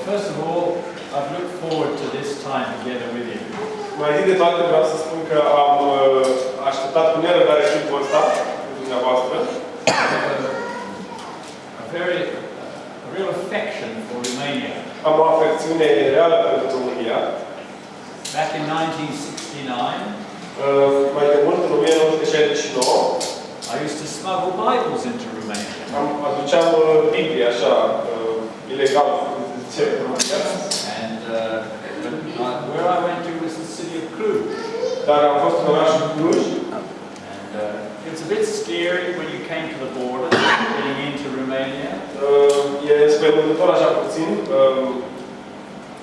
first of all, I've looked forward to this time together with you. Mai zi de toate vreau să spun că am așteptat cu nerăbdare timpul ăsta cu dumneavoastră. A real affection for Romania. Am o afecțiune reală pentru România. Back in 1969, mai de mult, în 1969, I used to smuggle Bibles into Romania. Aduceam Biblie așa, ilegal, cum se zice în România. And where I went to was the city of Coombs. Dar am fost în orașul Cluj. And it's a bit scary when you came to the border, getting into Romania. E spăimântător așa puțin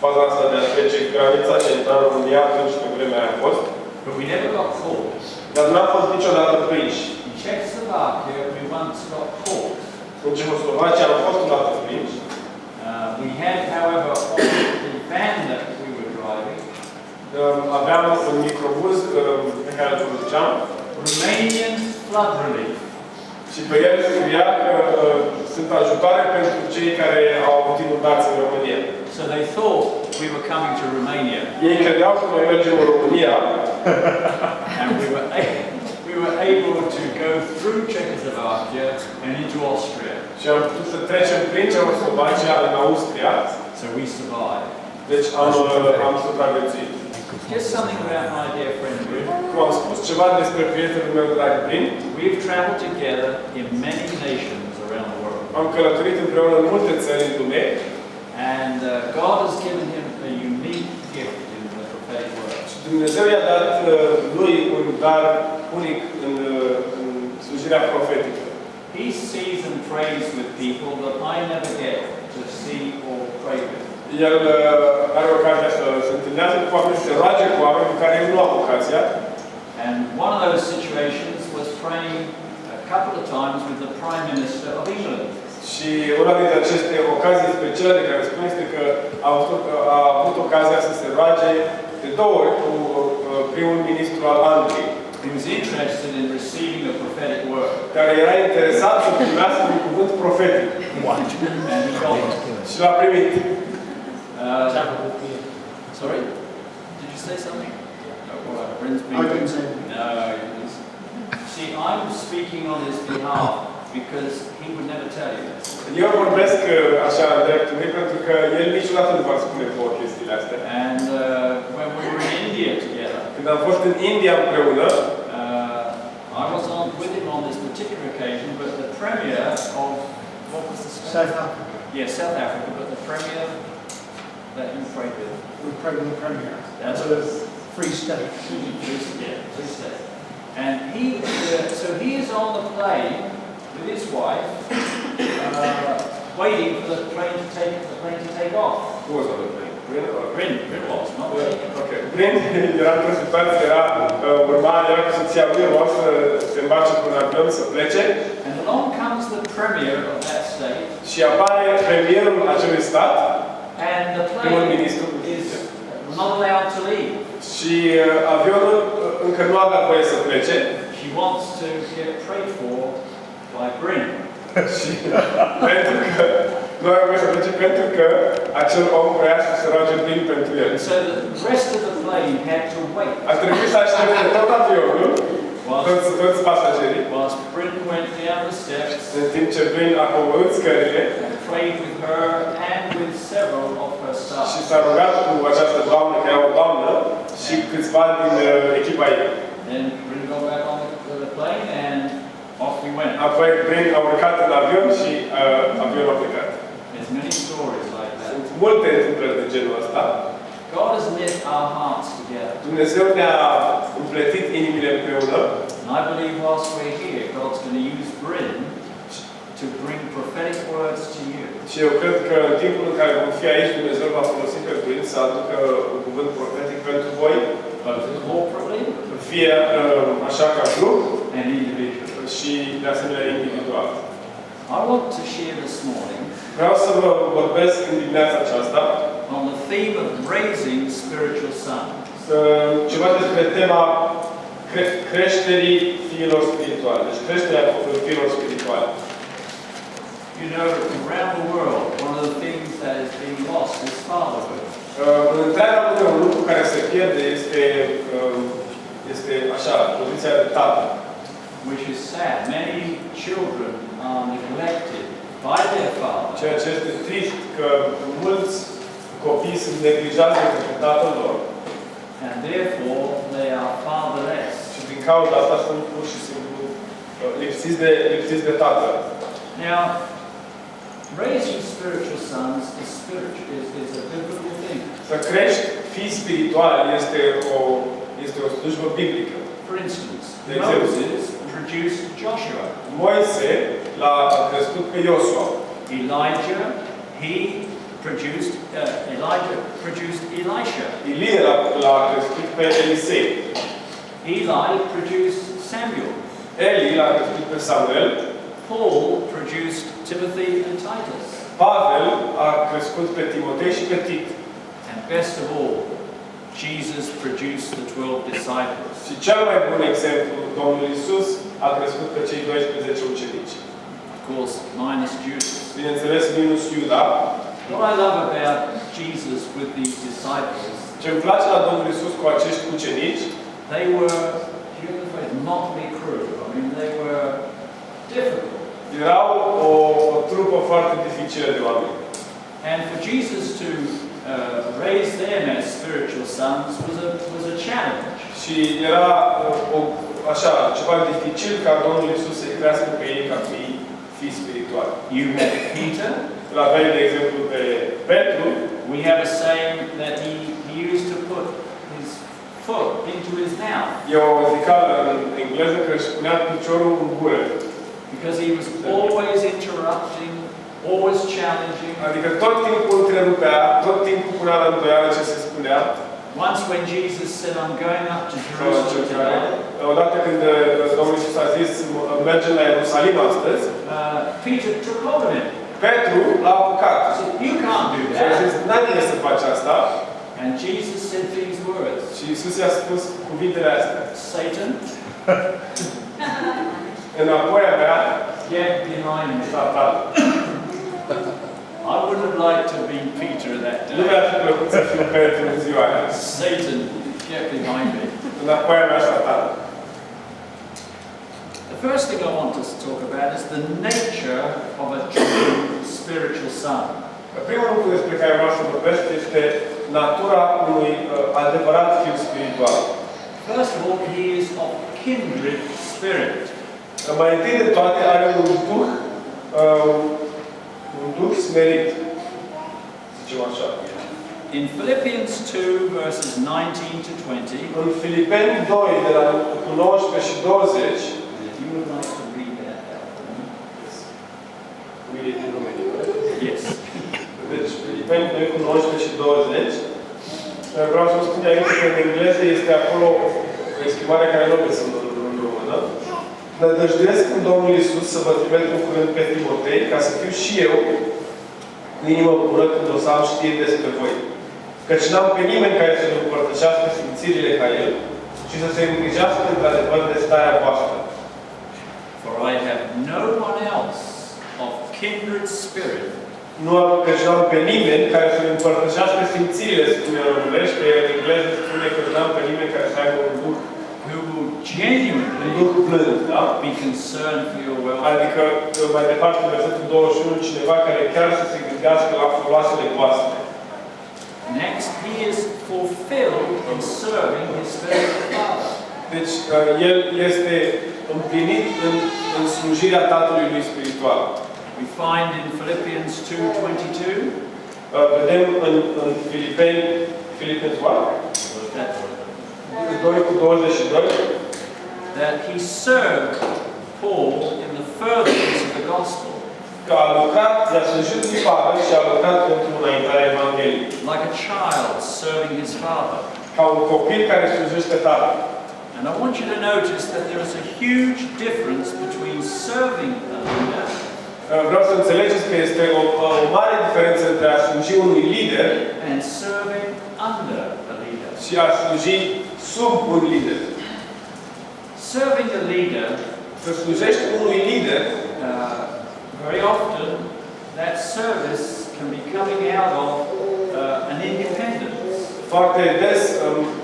faza asta de a trece granița și a intra în România atunci pe vremea aia a fost. But we never got caught. Dar n-am fost niciodată prinși. In Czechoslovakia, we once got caught. În Cehoslovacia am fost odată prinși. We had, however, on the van that we were driving, aveam un microbuz pe care îl conduceam. Romanian flood relief. Și pe el scria că sunt ajutoare pentru cei care au avut inundații în România. So they thought we were coming to Romania. Ei credeau că noi mergem în România. And we were able to go through Czechoslovakia and into Austria. Și am putut să trecem prin Cehoslovacia în Austria. So we survived. Deci am supraviețuit. Just something about my dear friend Bryn. Cum am spus ceva despre prietenul meu drag Bryn. We've traveled together in many nations around the world. Am călătorit împreună în multe țări în lume. And God has given him a unique gift in the prophetic word. Și Dumnezeu i-a dat lui un dar unic în slujirea profetică. He sees and prays with people that I never get to see or pray with. El are ocazia să se întâlnească cu oameni, să se roage cu oameni cu care eu nu am ocazia. And one of those situations was praying a couple of times with the Prime Minister of England. Și una dintre aceste ocazii speciale de care spun este că a avut ocazia să se roage de 2 ori cu primul ministru al Angliei. He was interested in receiving a prophetic word. Care era interesat să primească un cuvânt profetic. And he got it. Și l-a primit. Sorry? Did you say something? No, Bryn's I didn't say anything. No. See, I'm speaking on his behalf because he would never tell you this. Eu vorbesc așa în dreptul lui pentru că el niciodată nu va spune vouă chestiile astea. And when we were in India together, când am fost în India împreună, I was on with him on this particular occasion, but the premier of what was the state? South Africa. Yes, South Africa, but the premier that you prayed with. We prayed with the Premier. That's a free state. Free state. And so he is on the plane with his wife, waiting for the plane to take off. Who was on the plane? Bryn was, not me. Okay. Bryn era într-o situație, urma cu soția lui, urma să se îmbarce cu un avion să plece. And along comes the premier of that state. Și apare premierul acelui stat. And the plane is not allowed to leave. Și avionul încă nu avea voie să plece. She wants to get prayed for by Bryn. Și pentru că nu avea voie să plece pentru că acel om vrea să se roage Bryn pentru el. So the rest of the plane had to wait. A trebuit să aștepte tot avionul, toți pasagerii. Whilst Bryn went down the steps. În timp ce Bryn a coborât scările. And prayed with her and with several of her staff. Și s-a rugat cu această doamnă, că era o doamnă, și câțiva din echipa ei. Then Bryn got back on the plane and off we went. Apoi Bryn a urcat în avion și avionul a plecat. There's many stories like that. Sunt multe întâmplări de genul ăsta. God has knit our hearts together. Dumnezeu ne-a împletit inimile împreună. And I believe whilst we're here, God's going to use Bryn to bring prophetic words to you. Și eu cred că în timpul în care vom fi aici, Dumnezeu va folosi pe Bryn să aducă un cuvânt profetic pentru voi. Both corporately, fie așa ca grup and individually. Și de asemenea individual. I want to share this morning. Vreau să vă vorbesc în dimineața aceasta on the theme of raising spiritual sons. Ceva despre tema creșterii fiilor spirituale. Deci creșterea fiilor spirituale. You know, around the world, one of the things that is being lost is fatherhood. În întreaga lume, un lucru care se pierde este așa, poziția de tată. Which is sad. Many children are neglected by their father. Ceea ce este trist, că mulți copii sunt neglijați de către tatăl lor. And therefore, they are fatherless. Și din cauza asta sunt pur și simplu lipsiți de tată. Now, raising spiritual sons is a biblical thing. Să crești fii spiritual este o slujbă biblică. For instance, De exemplu, Moses produced Joshua. Moise l-a crescut pe Iosua. Elijah produced Elisha. Ilie l-a crescut pe Elisei. Eli produced Samuel. Eli l-a crescut pe Samuel. Paul produced Timothy and Titus. Pavel a crescut pe Timotei și pe Tit. And best of all, Jesus produced the 12 disciples. Și cel mai bun exemplu, Domnul Iisus a crescut pe cei 12 ucenici. Of course, minus Judas. Bineînțeles, minus Iuda. What I love about Jesus with these disciples, Ce-mi place la Domnul Iisus cu acești ucenici, they were, do you know the phrase, motley crew. I mean, they were difficult. erau o trupă foarte dificilă de oameni. And for Jesus to raise them as spiritual sons was a challenge. Și era așa, ceva dificil ca Domnul Iisus să-i crească pe ei ca fii spirituali. You had Peter. Îl aveai, de exemplu, pe Petru. We have a saying that he used to put his foot into his mouth. E o zicală în engleză că își punea piciorul în gură. Because he was always interrupting, always challenging. Adică tot timpul întrerupea, tot timpul punea la îndoială ce se spunea. Once when Jesus said, I'm going up to Jerusalem today, Odată când Domnul Iisus a zis, mergem la Ierusalim astăzi, Peter took hold of him. Petru l-a apucat. He said, you can't do Și a that. zis, n-ai voie să faci asta. And Jesus said these words, Și Iisus i-a spus cuvintele astea. Satan, Înapoi a mea, get behind me. Satan. I would have liked to be Peter that Nu day. mi-ar fi plăcut să fiu Petru în ziua aia. Satan, get behind me. Înapoi a mea, Satan. The first thing I want us to talk about is the nature of a true spiritual son. Primul lucru despre care vreau să vorbesc este natura unui adevărat fiu spiritual. First of all, he is of kindred spirit. Mai întâi de toate are un duh smerit. Zicem așa. In Philippians 2, verses 19 to 20, În Filipeni 2, de la 19 și 20, if you would like to read that out for me. read it in Romania, right? Yes. Deci, Filipeni 2 cu 19 și 20. Vreau să vă spun aici că în engleză este acolo o exprimare care nu găsim în română. Nădăjduiesc în Domnul Iisus să vă trimit în curând pe Timotei, ca să fiu și eu cu inimă bună când o să am știri despre voi. Căci n-am pe nimeni care să-l împărtășească simțirile ca el și să se îngrijească într-adevăr de starea voastră. For I have no one else of kindred spirit Căci n-am pe nimeni care să-l împărtășească simțirile, spune în românește, în engleză spune că n-am pe nimeni care să aibă un duh who will genuinely plând, da? be concerned for your welfare. Adică, mai departe, în versetul 21, cineva care chiar să se gândească la foloasele voastre. Next, he is fulfilled in serving his spiritual father. Deci, el este împlinit în slujirea Tatălui lui spiritual. We find in Philippians 2:22 Vedem în Filipeni 2 cu 22 that he served Paul in the furtherance of the gospel, că a lucrat, i-a slujit lui Pavel și a lucrat pentru înaintarea Evangheliei. like a child serving his father. Ca un copil care slujește tatăl. And I want you to notice that there is a huge difference between serving a leader Vreau să înțelegeți că este o mare diferență între a sluji unui lider and serving under a leader. și a sluji sub un lider. Serving a leader Să slujești unui lider very often service can be coming out of an independence. Foarte des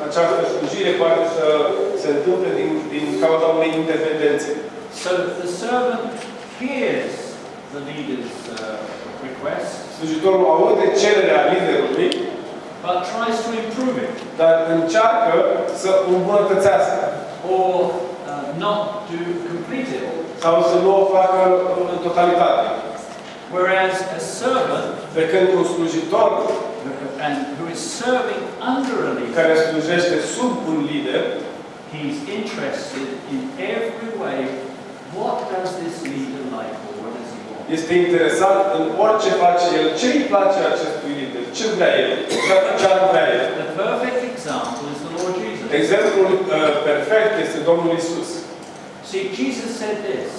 această slujire poate să se întâmple din cauza unei independențe. So the servant hears the leader's request, Slujitorul aude cererea liderului, but tries to improve it, dar încearcă să îmbunătățească or not to complete it. sau să nu o facă în totalitate. Whereas a servant Pe când un slujitor and who is serving under a care leader, slujește sub un lider, he's interested in every way. What does this leader like, or what does he want? este interesat în orice face el, ce îi place acestui lider, ce vrea el, ce ar vrea el. The perfect example is the Lord Jesus. Exemplul perfect este Domnul Isus. See, Jesus said this: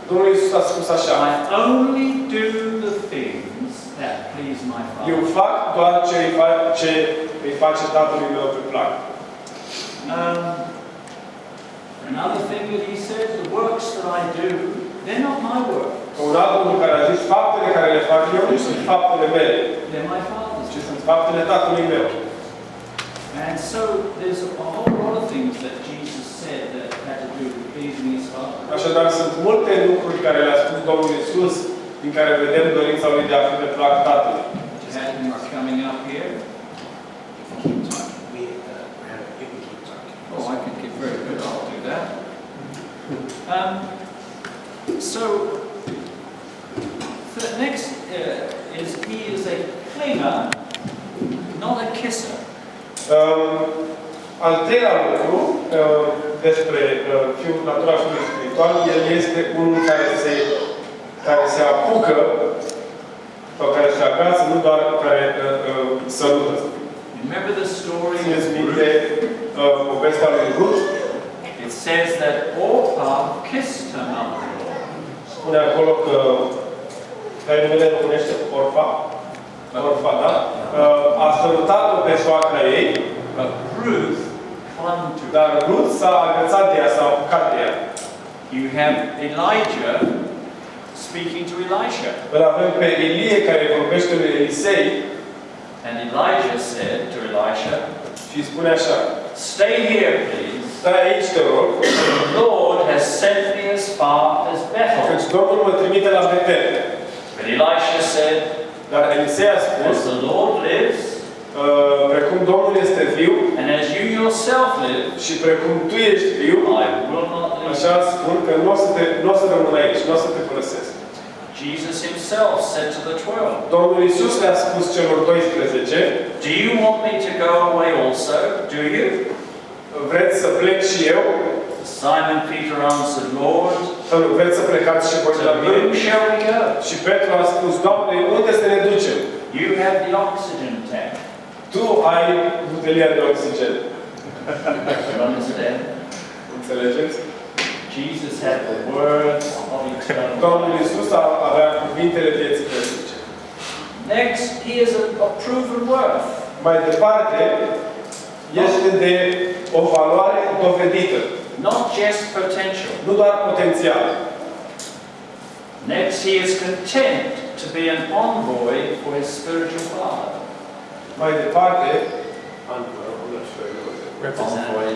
Domnul Isus a spus așa: I only do the things that please my eu Father. fac doar ce îi face Tatălui meu pe plac. Another thing that he said, the works that I do, they're not my works. Un alt lucru care a zis, faptele care le fac eu nu sunt faptele mele, They're my Father's. ci sunt faptele Tatălui meu. And so there's a whole lot of things that Jesus said that had to do with pleasing his Father. Așadar, sunt multe lucruri care le-a spus Domnul Isus, din care vedem dorința lui de a fi pe plac Tatălui. Is coming up here. Keep talking. If we keep talking. Oh, I can keep very good. I'll do that. So the next is he is a clinger, not a kisser. Al treilea lucru despre natura fiului spiritual, el este unul care se apucă sau care se agață, nu doar care sărută. Remember the story Țineți of minte Ruth? povestea lui Ruth? It says that Orpah kissed her mother-in-law. Spune acolo că care numele numește Orfa, da? A sărutat-o pe soacra ei, But Ruth clung to her. dar Ruth s-a agățat de ea, s-a apucat de ea. You have Elijah speaking to Elisha. Îl avem pe Ilie care vorbește lui Elisei And Elijah said to Elisha, și spune așa: stay here, please. stai aici, te rog, The Lord has sent me as far as Bethel. căci Domnul mă trimite la Betel. But Elisha said, Dar Elisei a spus, as the Lord lives, precum Domnul este viu and as you yourself live, și precum tu ești viu, I will not leave așa you. spun că nu o să rămân aici, nu o să te părăsesc. Jesus himself said to the 12, Domnul Iisus le-a spus celor 12, do you want me to go away also? Do you? vreți să plec și eu? Simon Peter answered, Lord, Sau nu vreți să plecați și voi to de la mine? whom shall we go? Și Petru a spus, Doamne, unde să ne ducem? You have the oxygen tank. Tu ai butelia de oxigen. You understand? Înțelegeți? Jesus had the words of eternal Domnul life. Iisus avea cuvintele vieții veșnice. Next, he is a proven worth. Mai departe, este de o valoare dovedită, Not just potential. nu doar potențial. Next, he is content to be an envoy for his spiritual father. Mai departe, Envoy,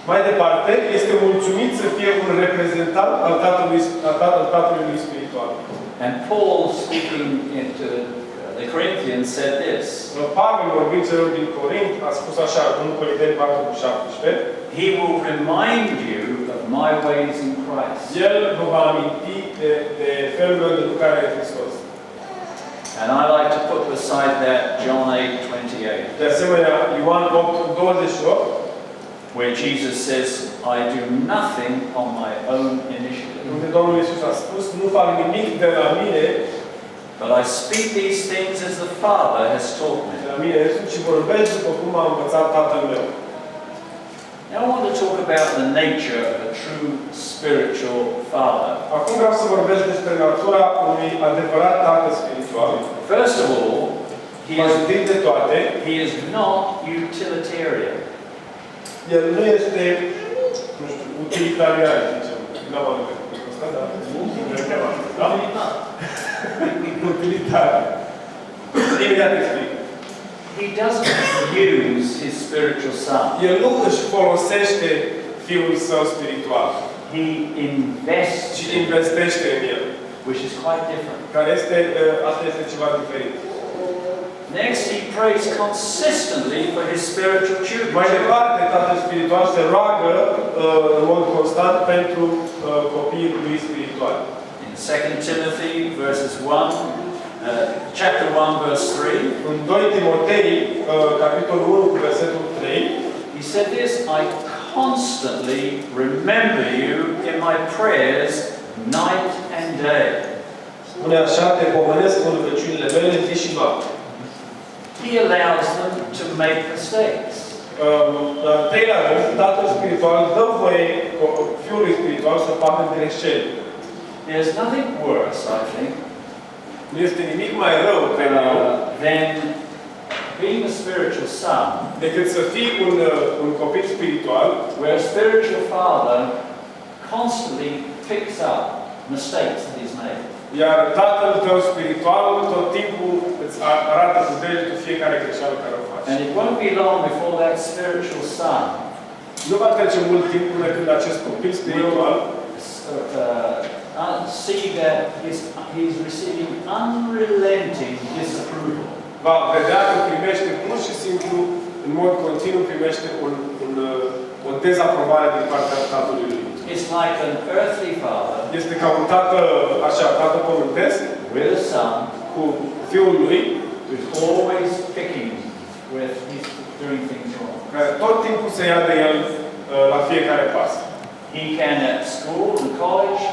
mai departe, este mulțumit să fie un reprezentant al Tatălui spiritual. And Paul, speaking to the Corinthians, said this. Pavel, vorbind celor din Corint, a spus așa, în Corinteni 4:17, He will remind you of my ways in Christ. El vă va aminti de felul meu de lucrare în Hristos. And I like to put beside that John 8:28, De asemenea, Ioan 8:28, where Jesus says, I do nothing on my own initiative, unde Domnul Iisus a spus, nu fac nimic de la mine, but I speak these things as the Father has taught me. de la mine însuși, și vorbesc după cum m-a învățat Tatăl meu. Now I want to talk about the nature of a true spiritual father. Acum vreau să vorbesc despre natura unui adevărat tată spiritual. First of all, Mai întâi de toate, he is not utilitarian. el nu este, nu știu, utilitarian, zicem. N-am auzit asta, dar... Da? utilitate. Imediat explic. He doesn't use his spiritual son. El nu își folosește fiul său spiritual, He invests, ci investește în el. which is quite different. Asta este ceva diferit. Next, he prays consistently for his spiritual children. Mai departe, Tatăl Spiritual se roagă în mod constant pentru copiii lui spirituali. In 2 Timothy verses 1, chapter 1 verse 3, În 2 Timotei, capitolul 1, cu versetul 3, he said this, I constantly remember you in my prayers night and day. spune așa, te pomenesc în rugăciunile mele zi și noapte. He allows them to make mistakes. În treilea rând, Tatăl Spiritual dă voie Fiului Spiritual să facă greșeli. There's nothing worse, I think, Nu este nimic mai rău, cred eu, than being a spiritual son, decât să fii un copil spiritual, where a spiritual father constantly picks up mistakes that he's made. iar Tatăl tău spiritual tot timpul îți arată cu degetul fiecare greșeală care o faci. And it won't be long before that spiritual son Nu va trece mult timp până când acest copil spiritual see that he's receiving unrelenting disapproval. va vedea că primește pur și simplu, în mod continuu, primește o dezaprobare din partea tatălui lui. It's like an earthly father Este ca un tată, așa, tată pământesc, with a son cu fiul lui, who's always picking with he's doing things wrong. care tot timpul se ia de el la fiecare pas. He can at school and college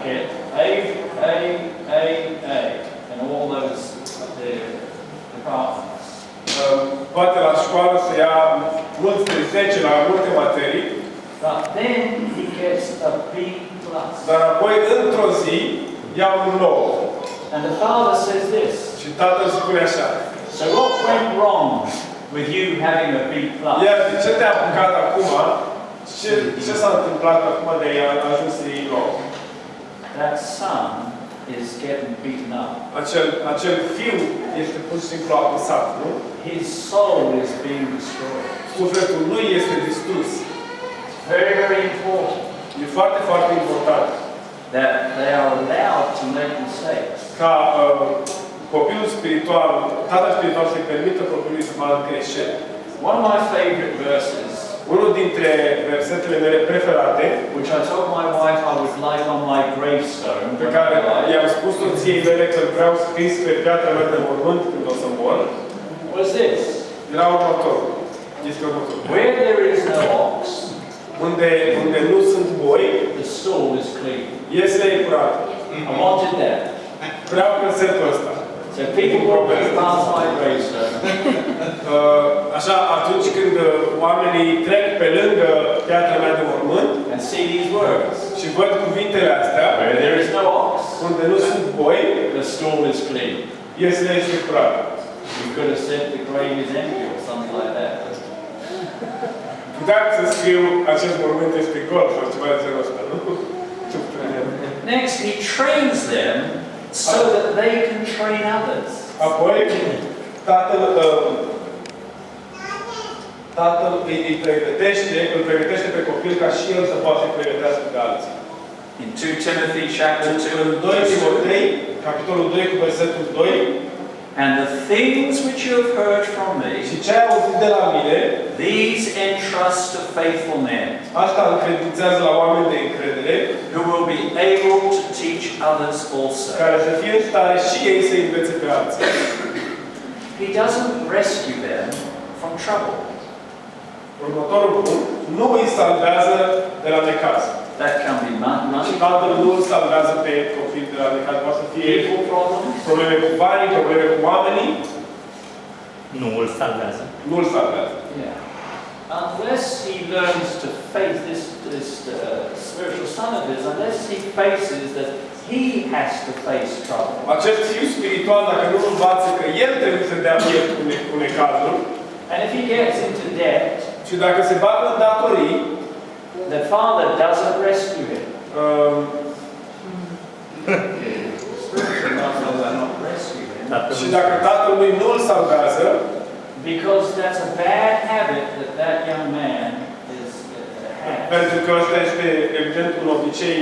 get A, and all those departments. Poate la școală să ia mulți de 10 la multe materii, But then he gets a B+. dar apoi, într-o zi, ia un 9. And the father says this, Și tatăl spune așa, so what went wrong with you having a B+? iar de ce te-a apucat acum? Ce s-a întâmplat acum de a ajuns să iei 9? That son is getting beaten up. Acel fiu este pur și simplu apăsat, nu? His soul is being destroyed. Sufletul lui este distrus. Very, very important E foarte, foarte important that they are allowed to make mistakes. ca copilul spiritual, tatăl spiritual să-i permită copilului să facă greșeli. One of my favorite verses, Unul dintre versetele mele preferate, which I told my wife I would like on my gravestone, pe care i-am spus soției mele că vreau scris pe piatra mea de mormânt când o să mor, was this: era următorul. Este următorul. where there is no ox, Unde nu sunt boi, the stall is clean. iese e curat. I wanted that. Vreau conceptul ăsta. So people walking past my gravestone, Așa, atunci când oamenii trec pe lângă piatra mea de mormânt and see these words: și văd cuvintele astea, where there is no ox, unde nu sunt boi, the stall is clean. iese curat. You could have said the grave is empty or something like that. Puteam să scriu acest mormânt este gol sau ceva de genul ăsta, nu? Next, he trains them so that they can train others. Apoi, tatăl îl pregătește pe copil ca și el să poată să pregătească pe alții. In 2 Timothy chapter 2, În 2 Timotei, capitolul 2 cu versetul 2, and the things which you have heard from me, și ce ai auzit de la mine, these entrust to faithful men, asta încredințează la oameni de încredere, who will be able to teach others also. care să fie în stare și ei să învețe pe alții. He doesn't rescue them from trouble. Următorul punct, nu îi salvează de la necaz. That can be money, Tatăl nu îl salvează pe copil de la necaz. Poate să fie people problems, probleme cu banii, probleme cu oamenii, Nu îl salvează. nu îl salvează. yeah. Unless he learns to face this spiritual son of his, unless he faces that he has to face trouble. Acest fiu spiritual, dacă nu învață că el trebuie să dea piept cu necazul, And if he gets into debt, și dacă se bagă în datorii, the father doesn't rescue him. uh, Spiritual mother will not tatălui. Și dacă tatăl lui nu îl salvează, because that's a bad habit that that young man has. pentru că ăsta este evident un obicei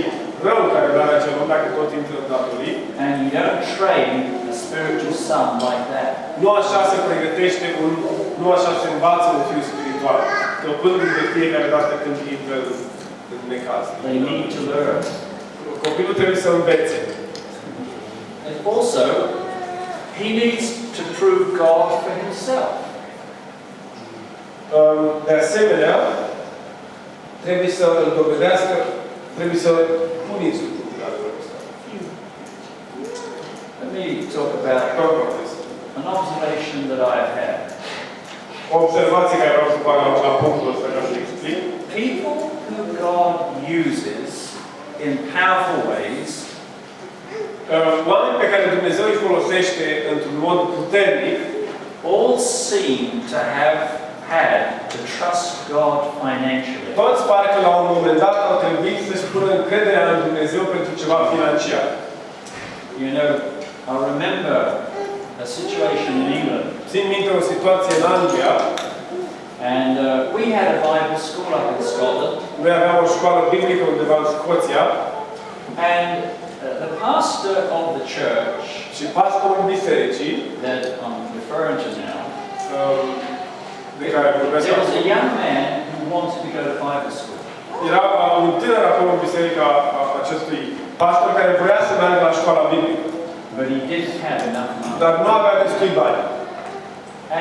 rău care îl are acel om dacă tot intră în datorii, And you don't train a spiritual son like that. nu așa se pregătește nu așa se învață un fiu spiritual. Stăpânul de fiecare dată când intră în necaz. They need to learn. Copilul trebuie să învețe. And also, he needs to prove God for himself. De asemenea, trebuie să îl dovedească, trebuie să puniți lucrurile ăsta. Let me talk about an observation that I have had. O observație care vreau să fac la punctul ăsta ca să explic. People who God uses in powerful ways Oameni pe care Dumnezeu îi folosește într-un mod puternic, all seem to have had to trust God financially. toți parcă la un moment dat au trebuit să-și pună încrederea în Dumnezeu pentru ceva financiar. You know, I remember a situation in England, Țin minte o situație în Anglia, and we had a Bible school up in Scotland, noi aveam o școală biblică undeva în Scoția, and the pastor of the church și pastorul bisericii, that I'm referring to now, de care vorbesc there was acum, a young man who wanted to go to Bible school. era un tânăr acolo în biserica acestui pastor care vrea să meargă la școala biblică, But he didn't have enough money. dar nu avea destui bani.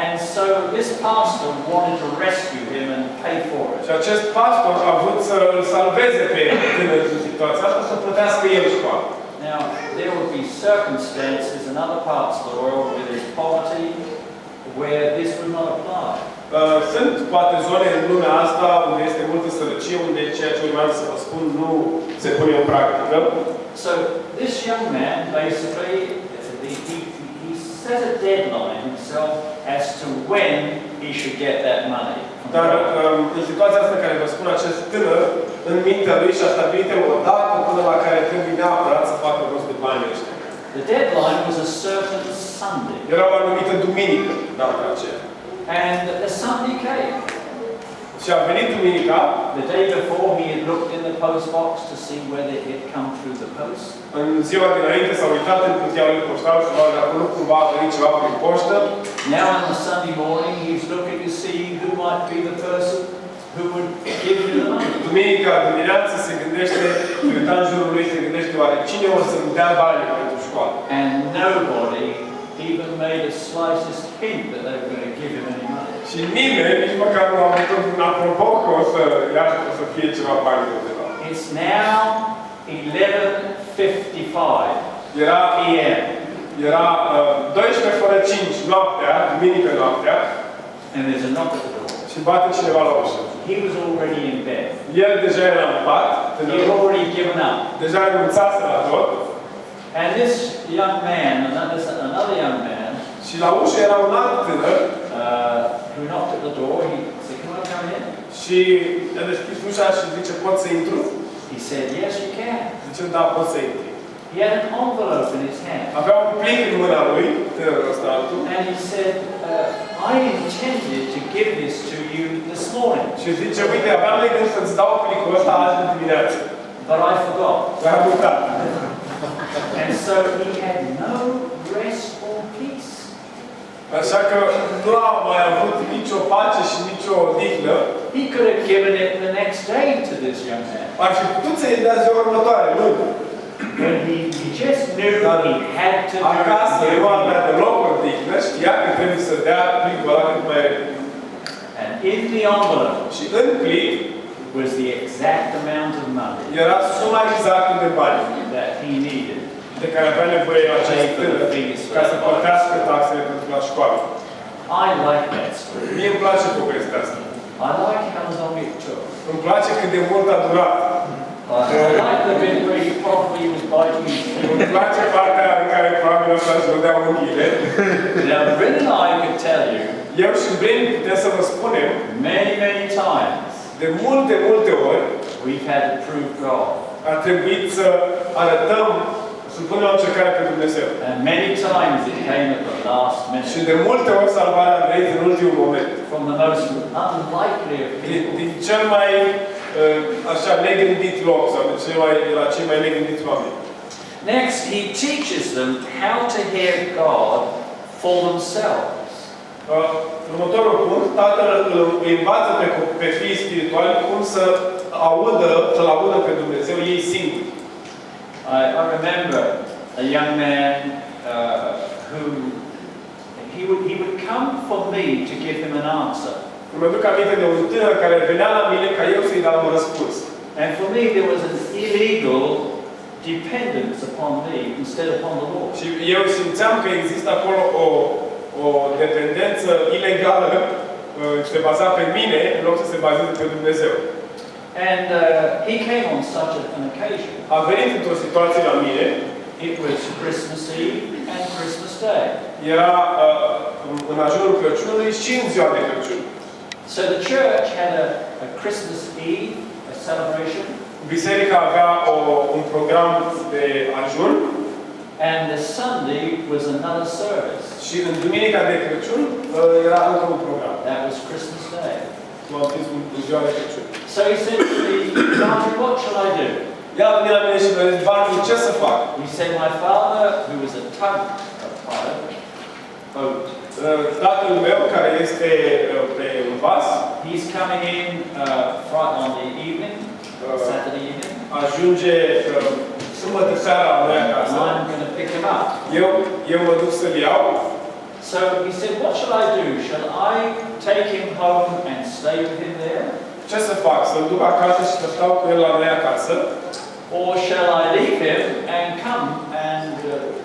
And so this pastor wanted to rescue him and pay for it. Și acest pastor a vrut să îl salveze pe tânăr în situația asta, să plătească el școala. Now, there would be circumstances in other parts of the world where there's poverty, where this would not apply. Sunt poate zone în lumea asta unde este multă sărăcie, unde ceea ce urmeam să vă spun nu se pune în practică. So this young man basically he set a deadline himself as to when he should get that money. Dar în situația asta care vă spun, acest tânăr, în mintea lui și-a stabilit o dată până la care trebuie neapărat să facă rost de banii ăștia. The deadline was a certain Sunday. Era o anumită duminică, data aceea. And the Sunday came. Și a venit duminica. The day before he had looked in the post box to see whether it had come through the post. În ziua dinainte s-a uitat în cutia lui poștală și a dacă nu cumva a venit ceva prin poștă. Now on the Sunday morning he's looking to see who might be the person who would give you the money. Duminica dimineață se gândește, uita în jurul lui, se gândește oare cine o să-mi dea bani pentru școală. And nobody even made a slightest hint that they were going to give him any money. Și nimeni, nici măcar nu a avut un apropo că o să fie ceva bani de undeva. It's now 11:55 Era p.m. Era 12 fără 5 noaptea, duminică noaptea, and there's a knock at the door. și bate cineva la ușă. He was already in bed. El deja era în pat, He had already given up. deja renunțase la tot. And this young man, another young man, Și la ușă era un alt tânăr who knocked at the door. He said, "Can I come in?" și a deschis ușa și zice, pot să intru? He said, "Yes, you can." Zice, da, pot să intru. He had an envelope in his hand. Avea un plic în mâna lui, tânărul ăsta altul, And he said, "I intended to give this to you this morning, și zice, uite, aveam de gând să-ți dau plicul ăsta azi de dimineață. but I forgot." Dar am uitat. And so he had no rest or peace. Așa că nu a mai avut nicio pace și nicio odihnă. He could have given it the next day to this young man. Ar fi putut să-i dea ziua următoare, nu? But he just knew he had to do Acasă nu it. avea deloc odihnă, știa că trebuie să dea plicul ăla cât mai repede. And in the envelope Și în plic was the exact amount of money era suma exactă de bani that he needed. de care avea nevoie acest tânăr ca să plătească taxele pentru la școală. I like that story. Mie îmi place povestea asta. I like how long it took. Îmi place cât de mult a durat. I like the bit where he probably was biting his finger. Îmi place partea în care probabil ăsta își dădea unghiile. Now, Bryn and I could tell you Eu și Brin putem să vă spunem, many times de multe ori, we've had to prove God. a trebuit să arătăm supune la încercare pe Dumnezeu. And many times it came at the last Și minute. de multe ori salvarea a venit în ultimul moment. From the most unlikely of people. Din cel mai așa negândit loc sau de la cei mai negândiți oameni. Next, he teaches them how to hear God for themselves. Următorul punct, Tatăl îi învață pe fiii spirituali cum să-L audă pe Dumnezeu ei singuri. I remember a young man who he would come for me to give him an answer. Mă duc aminte de un tânăr care venea la mine ca eu să-i dau un răspuns. And for me there was an illegal dependence upon me instead upon the Lord. Și eu simțeam că există acolo o dependență ilegală se baza pe mine în loc să se bazeze pe Dumnezeu. And he came on such an occasion. A venit într-o situație la mine. It was Christmas Eve and Christmas Day. Era în ajunul Crăciunului și în ziua de Crăciun. So the church had a Christmas Eve, a celebration. Biserica avea un program de ajun. And the Sunday was another service. Și în duminica de Crăciun era încă un program. That was Christmas Day. În ziua de Crăciun. So he said to me, Barney, what shall I do? El a venit la mine și mi-a zis, Barney, ce să fac? He said, my father, who was a tug pilot, boat, Tatăl meu, care este pe un vas, he's coming in Friday on the evening, Saturday evening, ajunge sâmbătă seara la noi acasă. and I'm going to pick him up. Eu mă duc să-l iau. So he said, what shall I do? Shall I take him home and stay with him there? Ce să fac? Să-l duc acasă și să stau cu el la noi acasă? Or shall I leave him and come and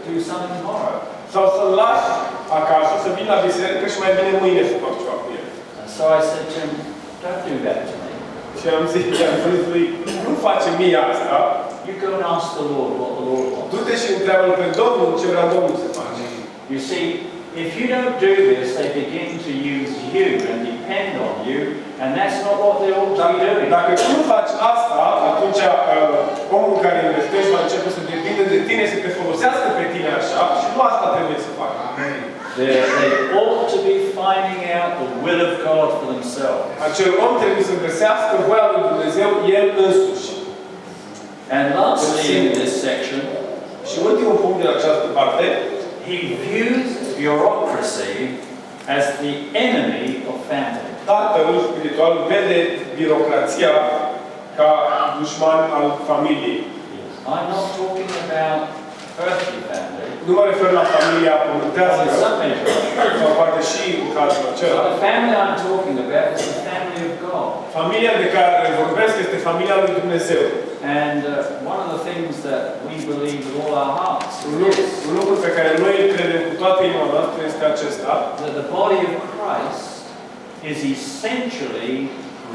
do something tomorrow? Sau să-l las acasă, să vin la biserică și mai bine mâine să fac ceva cu el? And so I said to him, don't do that to me. Și am zis lui, nu face mie asta. You go and ask the Lord what the Lord wants. Du-te și întreabă pe Domnul ce vrea Domnul să faci. You see, if you don't do this, they begin to use you and depend on you, and that's not what they ought to be doing. Dacă tu nu faci asta, atunci omul care investești va începe să depinde de tine, să te folosească pe tine așa și nu asta trebuie să facă. They ought to be finding out the will of God for themselves. Acel om trebuie să găsească voia lui Dumnezeu el însuși. And lastly, in this section, și ultimul punct din această parte, he views bureaucracy as the enemy of family. Tatăl spiritual vede birocrația ca dușman al familiei. I'm not talking about earthly family. Nu mă refer la familia pământească, sau poate și în cazul acela. The family I'm talking about is the family of God. Familia de care vorbesc este familia lui Dumnezeu. And one of the things that we believe with all our hearts Un lucru pe care noi îl credem cu toată inima noastră este acesta. That the body of Christ is essentially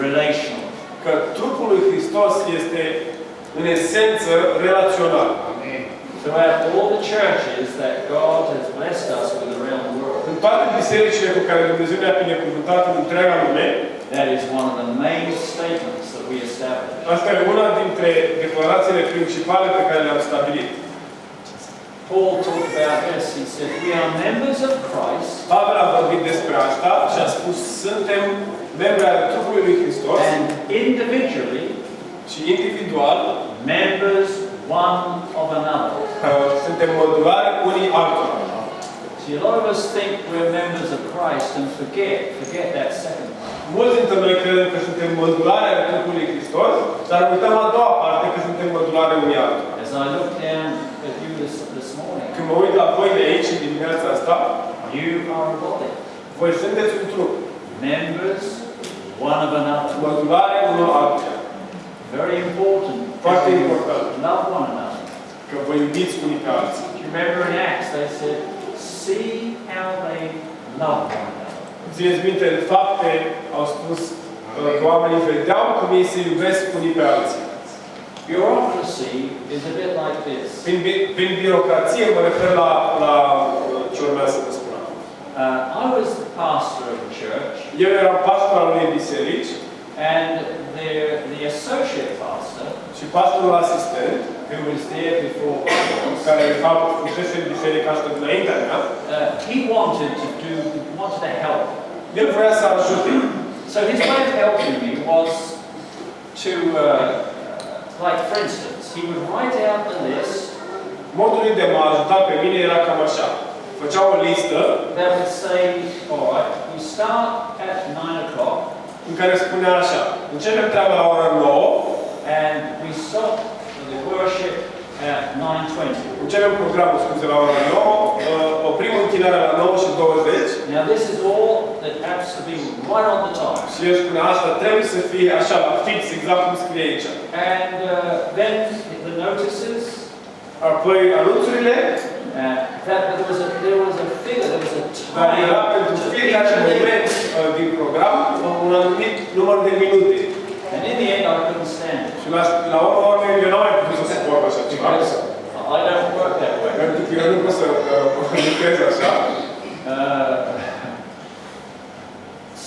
relational. Că trupul lui Hristos este în esență relațional. Throughout all the churches that God has blessed us with around the world, În toate bisericile cu care Dumnezeu ne-a binecuvântat în întreaga lume, that is one of the main statements that we establish. asta e una dintre declarațiile principale pe care le-am stabilit. Paul talked about this. He said, we are members of Christ, Pavel a vorbit despre asta și a spus, suntem membri ai trupului lui Hristos and individually și individual members one of another. suntem mădulari unii altora. See, a lot of us think we're members of Christ and forget that second part. Mulți dintre noi credem că suntem mădulari ai trupului Hristos, dar uităm a doua parte că suntem mădulari unii altora. As I look down at you this morning, Când mă uit la voi de aici în dimineața asta, you are a body. voi sunteți un trup. Members one of another. Mădulari unul altuia. Very important. Foarte important. Love one another. Că vă iubiți unii pe alții. Do you remember in Acts they said, see how they love one another. Țineți minte, în fapte au spus că oamenii vedeau cum ei se iubesc unii pe alții. Bureaucracy is a bit like this. Prin birocrație mă refer la ce urmează să vă spun acum. I was the pastor of a church, Eu eram pastor al unei biserici and the associate pastor și Și pastorul asistent, who was there before I was, care de fapt fusese în biserica asta dinaintea mea, he wanted to help. el vrea să ajute. So his way of helping me was to, like for instance, he would write out the list. Modul lui de a mă ajuta pe mine era cam așa. Făcea o listă That would say, all right, you start at 9 o'clock în care spunea așa: începem treaba la ora 9, and we stop for the worship at 9:20. începem programul, scuze, la ora 9, oprim închinarea la 9 și 20. Now this is all that has to be right on the time. Și el spunea, asta trebuie să fie așa, la fix, exact cum scrie aici. And then the notices. Apoi anunțurile, That there was a figure, there was a dar time era pentru to fiecare each moment din program un anumit număr de minute. And in the end I couldn't stand it. Și la urmă eu n-am mai putut să suport așa ceva. Because I don't work that way. Pentru că eu nu pot să lucrez așa.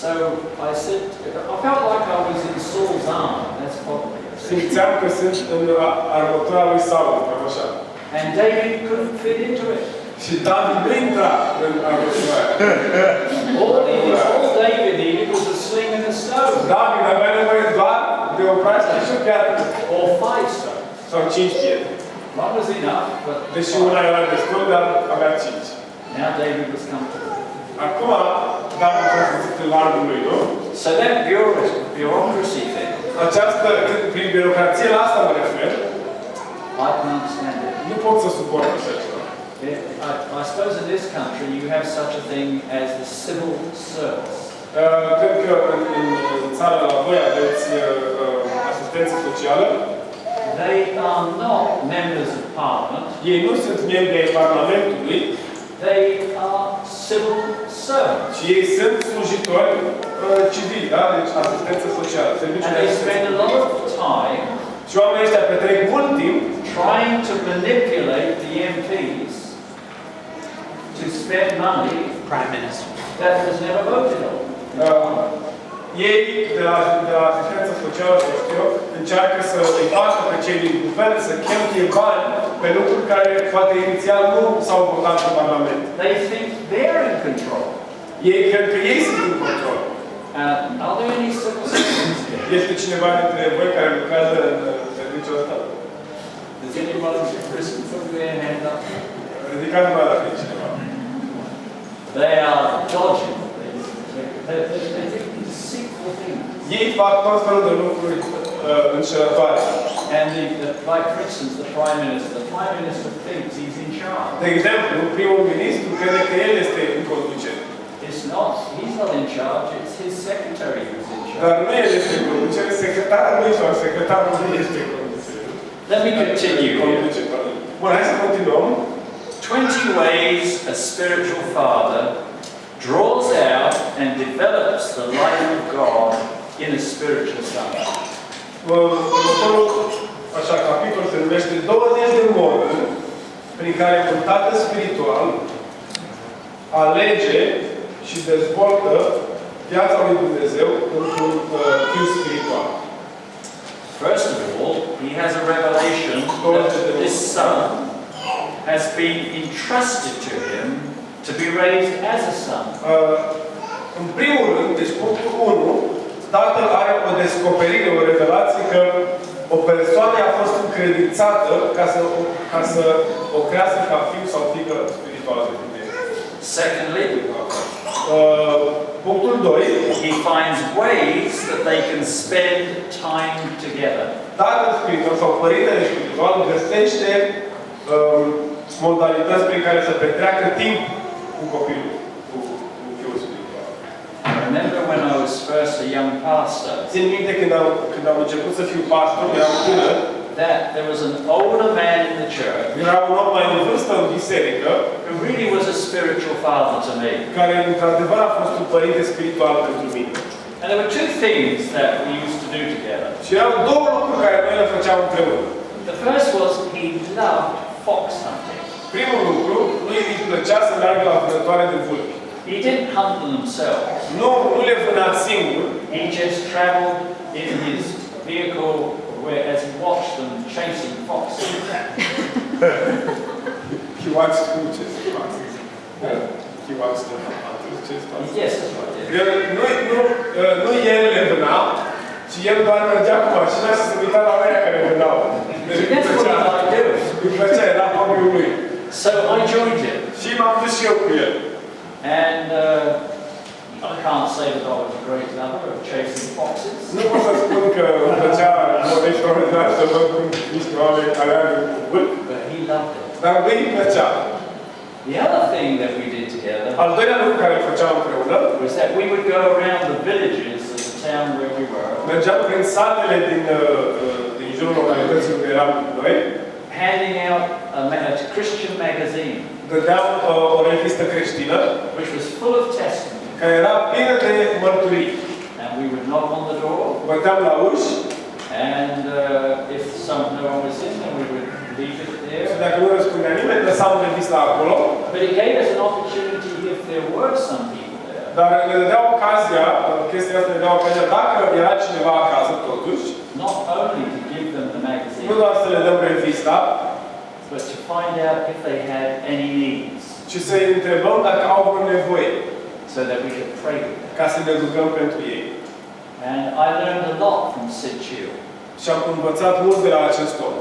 So I said, I felt like I was in Saul's army. That's probably it. Simțeam că sunt în armătura lui Saul, cam așa. And David couldn't fit into it. Și David nu intra în armătura aia. All David needed was a sling and a stone. David avea nevoie doar de o prașcă și o piatră. Or 5 stones. Sau 5 pietre. One was enough, but Deși una era destul, dar avea 5. now David was comfortable. Acum, David a fost în largul lui, nu? So that bureaucracy thing, Această, prin birocrație, la asta mă refer, I can understand it. nu pot să suport așa ceva. I suppose in this country you have such a thing as the civil service. Cred că în țara la voi aveți asistență socială. They are not members of parliament. Ei nu sunt membri ai Parlamentului, They are civil servants. ci ei sunt slujitori civili, da? Deci asistență socială. And they spend a lot of time Și oamenii ăștia petrec mult timp trying to manipulate the MPs to spend money Prime Minister. that was never voted on. ei, de la asistență socială, să știu, încearcă să îi facă pe cei din guvern să cheltuie bani pe lucruri care poate inițial nu s-au votat în Parlament. They think they're in control. Ei cred că ei sunt în control. Are there any civil servants here? Este cineva dintre voi care lucrează în serviciul ăsta? Does anyone listen from their hand up? Ridicați mâna dacă e cineva. They are dodging. They think deceitful things. Ei fac tot felul de lucruri înșelătoare. And like for instance, the Prime Minister thinks he's in charge. De exemplu, primul ministru crede că el este în conducere. It's not. He's not in charge. It's his secretary who's in charge. Dar nu el este în conducere, secretarul lui sau secretarul lui este în conducere. Let me continue. Bun, hai să continuăm. 20 ways a spiritual father draws out and develops the life of God in a spiritual son. Următorul, așa, capitol se numește 20 de moduri prin care un tată spiritual alege și dezvoltă viața lui Dumnezeu într-un fiu spiritual. First of all, he has a revelation that this son has been entrusted to him to be raised as a son. În primul rând, deci punctul 1, Tatăl are o descoperire, o revelație că o persoană a fost încredințată ca să o crească ca fiu sau fiică spirituală de Dumnezeu. Secondly, Punctul 2, he finds ways that they can spend time together. Tatăl spiritual sau Părintele spiritual găsește modalități prin care să petreacă timp cu copilul, cu fiul spiritual. I remember when I was first a young pastor, Țin minte când am început să fiu pastor, eram tânăr, that there was an older man in the church era un om mai în vârstă în biserică, who really was a spiritual father to me. care într-adevăr a fost un părinte spiritual pentru mine. And there were two things that we used to do together. Și erau două lucruri care noi le făceam împreună. The first was he loved fox hunting. Primul lucru, lui îi plăcea să meargă la vânătoare de vulpi. He didn't hunt them himself. Nu le vâna singur, He just traveled in his vehicle where as he watched them chasing foxes. He watched Coombs. He watched the hunters. Yes, that's right. Nu el le vâna, ci el doar mergea cu mașina și se uita la oia care vânau. That's what he liked doing. Îi plăcea, era hobby-ul lui. So I joined him. Și m-am dus și eu cu el. And I can't say that I was a great lover of chasing foxes. Nu pot să spun că îmi plăcea modeșoară să văd cum niște oameni aleagă cu vânt, But he loved it. dar lui îi plăcea. The other thing that we did together Al doilea lucru care îl făceam împreună, was that we would go around the villages of the town where we were, mergeam prin satele din jurul localității unde eram noi, handing out a Christian magazine, dădeam o revistă creștină, which was full of testimony. care era plină de mărturii. And we would knock on the door, Băteam la uși and if no one was in, then we would leave it și there. dacă nu răspundea nimeni, lăsam revista acolo, But it gave us an opportunity if there were some people there, dar ne dădea ocazia, chestia asta ne dădea ocazia, dacă era cineva acasă totuși, not only to give them the magazine, nu doar să le dăm revista, but to find out if they had any needs, ci să-i întrebăm dacă au vreo nevoie, so that we could pray with them. ca să ne rugăm pentru ei. And I learned a lot from Sid Chiu. Și am învățat mult de la acest om.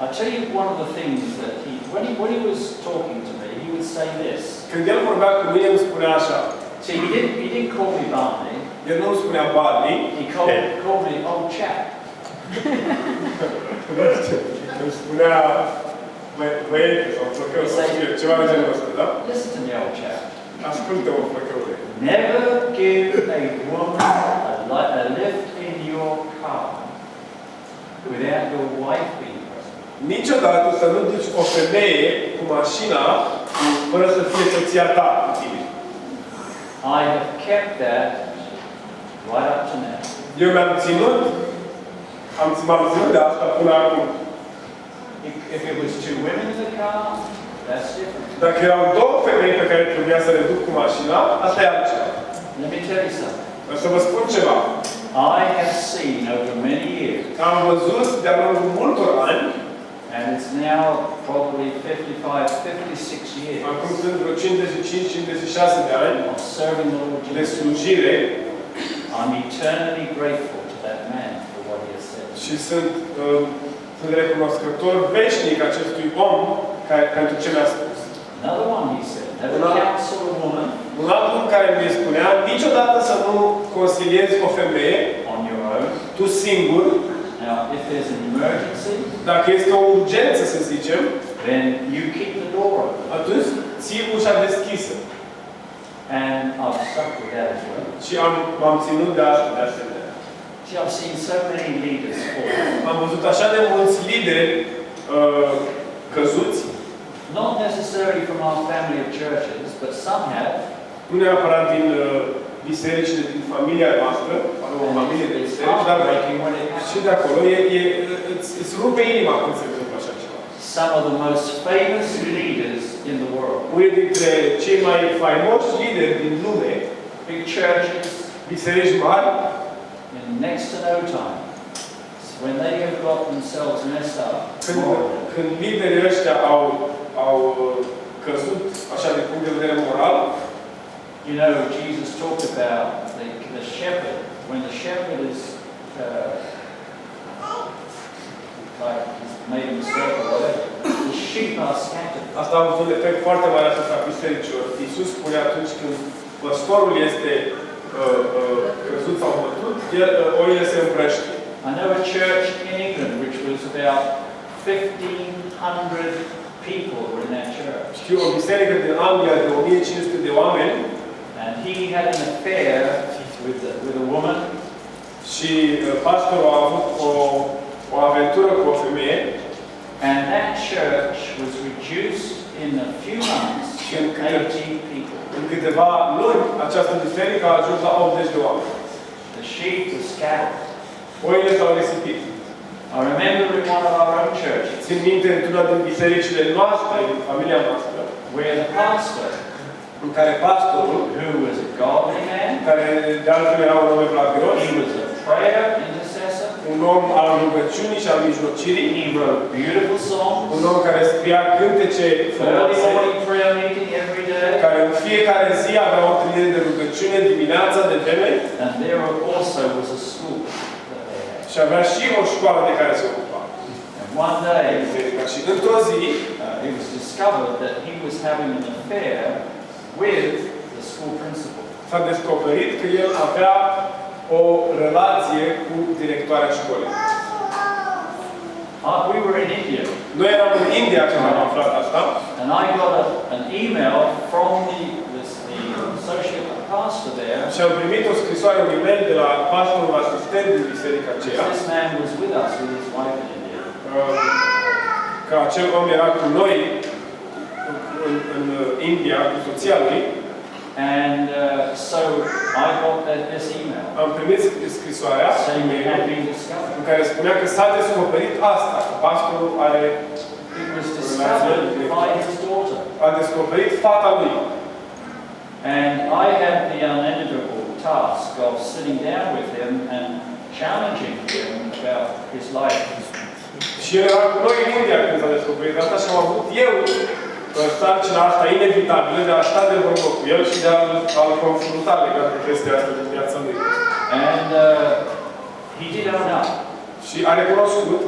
I'll tell you one of the things that when he was talking to me, he would say this. Când el vorbea cu mine, îmi spunea așa. See, he didn't call me Barney. El nu îmi spunea Barney, He called me old chap. îmi spunea băiete sau flăcău sau ceva de genul ăsta, da? Listen to me, old chap. Ascultă-mă, flăcăule. Never give a woman a lift in your car without your wife being present. Niciodată să nu duci o femeie cu mașina fără să fie soția ta cu tine. I have kept that right up to now. Eu m-am ținut de asta până acum. If it was two women in the car, that's different. Dacă erau două femei pe care trebuia să le duc cu mașina, asta e altceva. Let me tell you something. O să vă spun ceva. I have seen over many years, Am văzut de-a lungul multor ani, and it's now probably 55, 56 years acum sunt vreo 55-56 de ani, of serving the Lord de Jesus. slujire I'm eternally grateful to that man for what he has said. și sunt recunoscător veșnic acestui om pentru ce mi-a spus. Another one he said, never counsel a woman Un alt lucru care mi spunea, niciodată să nu consiliezi o femeie, on your own. tu singur, Now, if there's an emergency, dacă este o urgență, să zicem, then you keep the door open. atunci ții ușa deschisă. And I've stuck with that as well. Și m-am ținut de asta de asemenea. See, I've seen so many leaders fall. Am văzut așa de mulți lideri căzuți, Not necessarily from our family of churches, but some have. nu neapărat din bisericile, din familia noastră, avem o familie de biserici, dar Heartbreaking when it și happens. de acolo îți rupe inima când se întâmplă așa ceva. Some of the most famous leaders in the world, Unii dintre cei mai faimoși lideri din lume, big churches, biserici mari, in next to no time, when they have got themselves messed up, când liderii ăștia au căzut așa de punct de vedere moral, you know, Jesus talked about the shepherd. When the shepherd is like he's made a mistake or whatever, the sheep are scattered. asta a avut un efect foarte mare asupra bisericilor. Iisus spune atunci când păstorul este căzut sau bătut, oile se împrăștie. I know a church in England which was about 1,500 people were in that church. Știu o biserică din Anglia de 1500 de oameni And he had an affair with a woman. și pastorul a avut o aventură cu o femeie. And that church was reduced in a few months to 80 people. În câteva luni, această biserică a ajuns la 80 de oameni. The sheep were scattered. Oile s-au risipit. I remember in one of our own churches Țin minte într-una din bisericile noastre, din familia noastră, where the pastor, în care pastorul, who was a godly man, care de altfel era un om evlavios, he was a prayer intercessor, un un om al rugăciunii și al mijlocirii, He wrote beautiful songs, un om care scria cântece early frumoase, morning prayer meeting every day, care în fiecare zi avea o întâlnire de rugăciune dimineața de vreme and there also was a school that they had. și avea și o școală de care se ocupa. And one day, Și într-o zi it was discovered that he was having an affair with the school principal. s-a descoperit că el avea o relație cu directoarea școlii. We were in India, Noi eram în India când am aflat asta and I got an email from the associate pastor there. și am primit o scrisoare, un e-mail de la pastorul asistent din biserica aceea, This man was with us with his wife in India. că acel om era cu noi în India, cu soția lui. And so I got this email Am primit scrisoarea saying it had been discovered. în care spunea că s-a descoperit asta, că pastorul It was discovered by his daughter. a descoperit fata lui. And I had the unenviable task of sitting down with him and challenging him about his life. Și el era cu noi în India când s-a descoperit asta și am avut eu sarcina asta inevitabilă de a sta de vorbă cu el și de a-l confrunta legat de chestia asta din viața lui. And he did own up. Și a recunoscut.